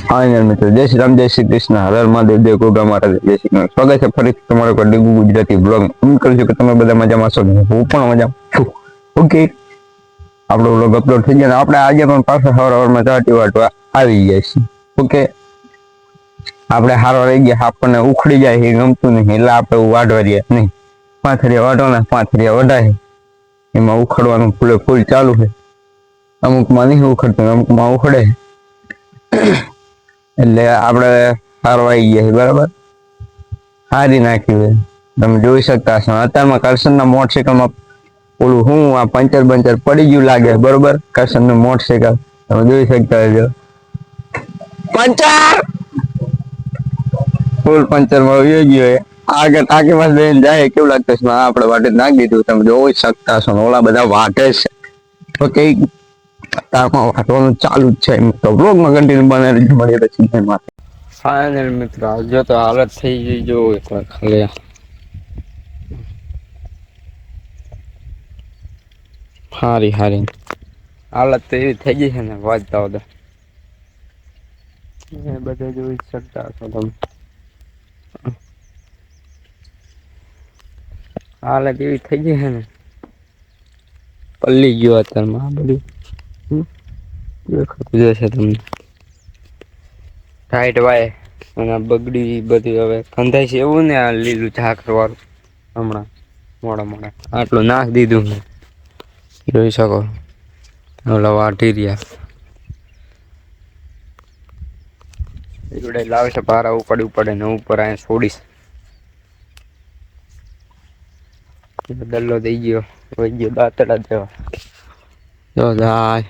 હા મિત્રો, જય શ્રી રામ, જય શ્રી કૃષ્ણ, હર હર મહાદેવ, દેવ ગોગા મહારાજ, જય શ્રી કૃષ્ણ. સ્વાગત છે ફરીથી તમારો ડીગુ ગુજરાતી બ્લોગ. ઉમ્મીદ કરું છું કે તમે બધા મજામાં છો. હું પણ મજામાં છું. ઓકે, આપણો બ્લોગ અપલોડ થઈ ગયા. આપણે આજે પણ પાછા સવારમાં ચાટી વાટવા આવી ગયા છીએ. ઓકે, આપણે હારો રહી ગયા, આપણને ઉખડી જાય એ ગમતું નહીં એટલે આપણે વાઢવા રહ્યા નહીં. પાથરિયા વાઢવાના, પાથરિયા વઢાય એમાં ઉખડવાનું ફૂલ ચાલુ છે. અમુકમાં નહીં ઉખડતું, અમુકમાં ઉખડે. એટલે આપડે હારવાઈ ગયા બરાબર, હારી નાખ્યું છે. તમે જોઈ શકતા હશો અત્યારમાં કરશન ના મોટરસાયકલમાં ઓલું હું આ પંચર બંચર પડી ગયું લાગે બરોબર. કરશન નું મોટરસાયકલ તમે જોઈ શકતા હશો. પંચર ફૂલ પંચર માં વયો ગયો. આગળ ટાંકીમાં લઈને જાય કેવું લાગતું આપડે વાટે નાખી દીધું. તમે જોઈ શકતા હશો. ઓલા બધા વાટે છે. ઓકે, વાટવાનું ચાલુ જ છે. તો બ્લોગમાં કન્ટિન્યુ બનાવી મળીએ પછી ફાઇનલ મિત્રો, જો તો હાલત થઈ ગઈ જો એકવાર ખાલી હારી હાલત તો એવી થઈ ગઈ છે ને વાંચતા બધા બધા જોઈ શકતા હશો તમે. હાલત એવી થઈ ગઈ છે ને પલ્લી ગયો અત્યારમાં આ બધું દેખાતું જશે તમને. ટાઈટ વાય અને બગડી બધી હવે ખંધાય છે એવું ને આ લીલું ઝાકર વાળું હમણાં મોડા આટલું નાખ દીધું મેં જોઈ શકો. ઓલા વાઢી રહ્યા એવડે લાવશે ભારા ઉપાડવું પડે ને ઉપર અહીંયા છોડીશ. દલ્લો દઈ ગયો વહી ગયો દાંતડા દેવા. જો જાય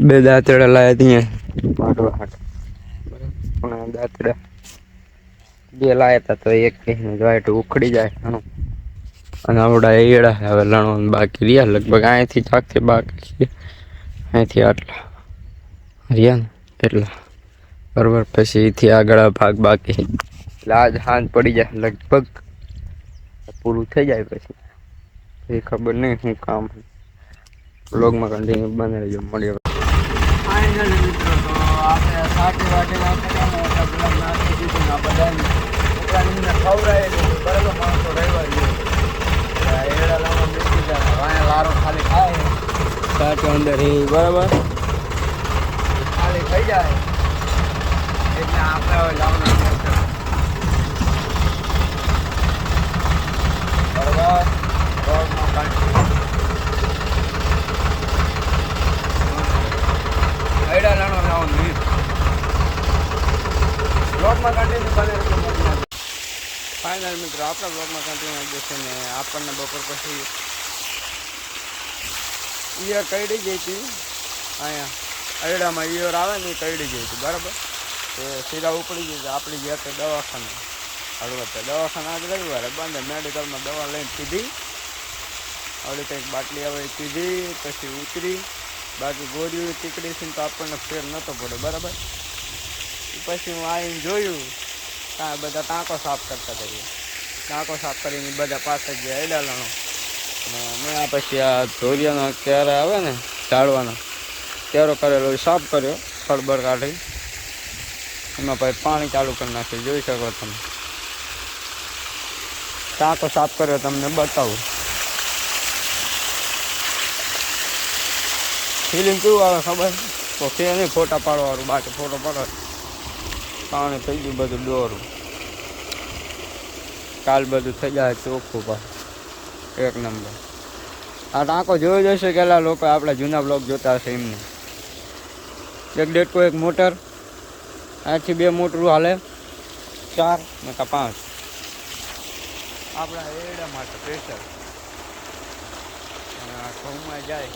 બે દાંતડા લાયા ત્યાં વાઢવા હાટ પણ દાંતડા બે લાયા હતા તો એક કહીને જોય તો ઉખડી જાય ઘણું. અને આવડા એડા હવે લણવાનું બાકી રહ્યા લગભગ અહીંથી ચાકથી બાકી અહીંથી આટલા રહ્યા ને એટલા બરોબર. પછી અહીંથી આગળ ભાગ બાકી એટલે આજ હાંજ પડી જાય લગભગ પૂરું થઈ જાય. પછી એ ખબર નહીં શું કામ બ્લોગમાં કન્ટિન્યુ બનાવી મળીએ. ફાઇનલ મિત્રો, તો આપણે સાટી વાટીને આપણે નાખી દીધું ને બધાને છોકરાને ખવડાવેલું બરાબર. માણસો રહેવા જોઈએ એડા લાવવા મૂકી જાય વાયા લારો ખાલી ખાય સાટી અંદર એ બરાબર ખાલી થઈ જાય એટલે આપણે હવે લાવવાનું બરાબર. આઈડા લાણો લાવવાનું નહીં બ્લોગમાં કન્ટિન્યુ બને એટલે ફાઇનલ મિત્રો આપણા બ્લોગમાં કન્ટિન્યુ જશે ને આપણને બપોર પછી ઈયર કઈડી ગઈ હતી અહીંયા અયડામાં ઈયર આવે ને એ કઈડી ગઈ હતી બરાબર. તો સીધા ઉપડી ગઈ આપણી ગયા તો દવાખાને હળવદ દવાખાના આજ રવિવારે બંધ મેડિકલમાં દવા લઈને પીધી. આવડી કંઈક બાટલી આવે પીધી પછી ઉતરી. બાકી ગોળીઓ ટીકડી છે તો આપણને ફેર નહોતો પડે બરાબર. પછી હું આવીને જોયું ત્યાં બધા ટાંકો સાફ કરતા હતા. ટાંકો સાફ કરીને બધા પાસે ગયા એડાલાનો અને મેં પછી આ ધોરિયાનો ક્યારે આવે ને ઝાડવાનો ક્યારો કરેલો સાફ કર્યો ખડબર કાઢી એમાં પછી પાણી ચાલુ કરી નાખ્યું. જોઈ શકો તમે ટાંકો સાફ કર્યો તમને બતાવું. ફિલિંગ કેવું આવે ખબર તો કે નહીં ફોટા પાડવાનું બાકી ફોટો પાડવા પાણી થઈ ગયું બધું દોરું. કાલ બધું થઈ જાય ચોખ્ખું પણ એક નંબર. આ ટાંકો જોઈ જશે કેટલા લોકો આપણા જૂના બ્લોગ જોતા હશે એમને. એક ડેટકો એક મોટર અહીંથી 2 મોટરું હાલે 4 ને 5 આપણા એડા માટે પ્રેશર. અને આ ઘઉંમાં જાય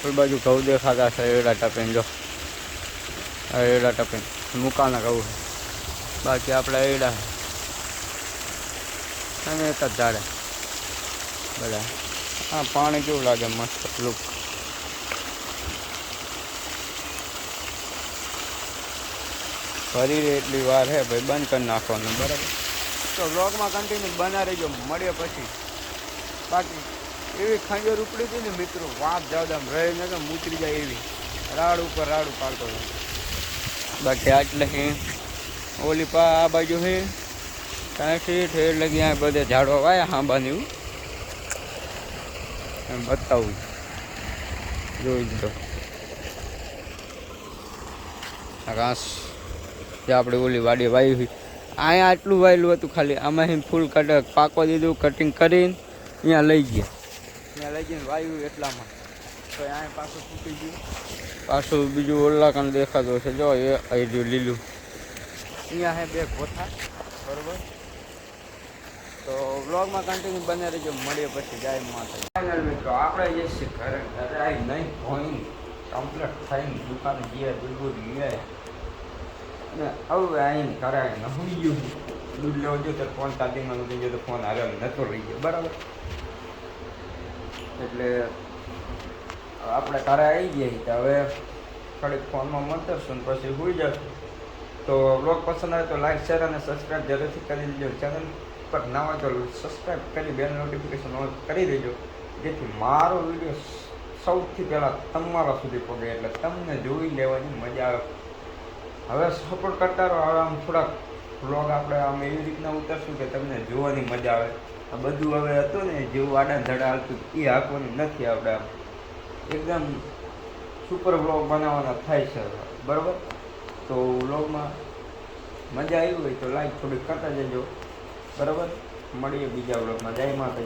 ફૂલ બાજુ ઘઉં દેખાતા છે એડા ટપીને. જો એડા ટપીને મુકાના ઘઉં બાકી આપણા એડા અને એક જ ઝાડે બધા. હા પાણી કેવું લાગે મસ્ત લુક. ફરી એટલી વાર હે ભાઈ બંધ કરી નાખવાનું બરાબર. તો વ્લોગમાં કન્ટિન્યુ બના રહેજો મળીએ પછી. બાકી એવી ખંજર ઉપડી હતી ને મિત્રો, વાત જાવ આમ રહી ને કેમ ઉતરી જાય એવી, રાડ ઉપર રાડું પાડતો હતો. બાકી આટલે હે ઓલી આ બાજુ હે કાંઈ ઠેર લગી આ બધે ઝાડવા વાયા હાંબાની એમ બતાવું જોઈ લીધો. આ ઘાસ જે આપણે ઓલી વાડી વાવી હોય અહીંયા આટલું વાયેલું હતું ખાલી, આમાં ફૂલ પાકવા દીધું, કટિંગ કરીને અહીંયા લઈ ગયા, ત્યાં લઈ જઈને વાવ્યું એટલામાં તો અહીંયા પાછું ફૂટી ગયું. પાછું બીજું ઓલા કાન દેખાતો છે જો એ આવી રહ્યું લીલું. અહીંયા હે 2 કોઠા બરોબર. તો વ્લોગમાં કન્ટિન્યુ બને રહેજો, મળીએ પછી જાય માતા. ફાઇનલ મિત્રો આપણે જે છે ઘરે આવી નહીં ધોઈને કમ્પ્લીટ થઈને દુકાને ગયા દૂધ લઈ અને હવે આવીને ઘરે આવીને હોઈ ગયું. દૂધ લેવા ગયો તો ફોન ચાર્જિંગમાં નથી ગયો તો ફોન હારે નતો રહી ગયો બરાબર. એટલે આપણે ઘરે આવી ગયા તો હવે થોડીક ફોનમાં મંતરશું ને પછી હોઈ જશું. તો બ્લોગ પસંદ આવે તો લાઈક શેર અને સબસ્ક્રાઈબ જરૂરથી કરી દેજો. ચેનલ પર ના હોય તો સબસ્ક્રાઈબ કરી બેલ નોટિફિકેશન ઓન કરી દેજો, જેથી મારો વિડીયો સૌથી પહેલાં તમારા સુધી પહોંચે એટલે તમને જોઈ લેવાની મજા આવે. હવે સપોર્ટ કરતા રહો. હવે આમ થોડાક બ્લોગ આપણે આમ એવી રીતના ઉતરશું કે તમને જોવાની મજા આવે. આ બધું હવે હતું ને જેવું આડા ધડા હાલતું એ હાંકવાનું નથી. આપણે આમ એકદમ સુપર બ્લોગ બનાવવાના થાય છે બરાબર. તો વ્લોગમાં મજા આવી હોય તો લાઈક થોડીક કરતા જજો બરાબર. મળીએ બીજા વ્લોગમાં. જય માતા.